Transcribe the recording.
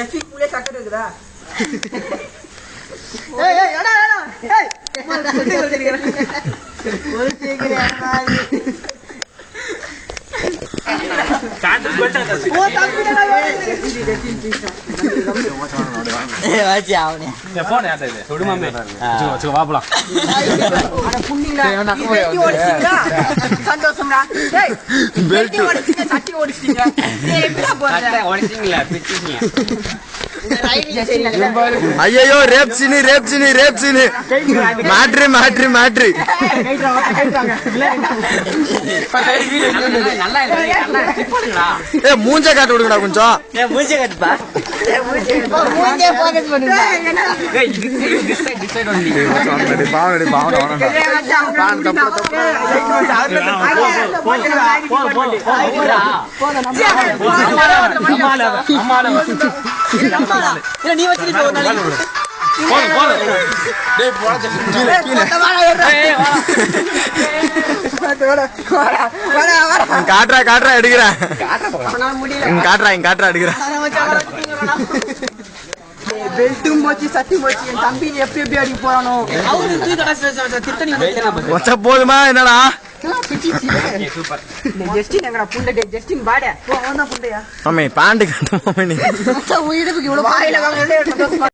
எஃபிக்குள்ளே சக்கரை இருக்குதா? சந்தோஷம்டா. சட்டி ஓடிச்சிட்டீங்க. ஐயோ ரேப் சீனு மாற்று மூஞ்ச காட்டு விடுங்கடா கொஞ்சம். நீ வச்சு காட்டுறா எடுக்கிறேன். பெல்ட்டும் போச்சு சட்டி போச்சு. என் தம்பி எப்படி அடிக்க போறானோ போதுமா என்னடா ஜஸ்டின் எங்கடா புண்டை ஜஸ்டின் பாட புண்டையா பேண்ட் கட்ட இவ்வளவு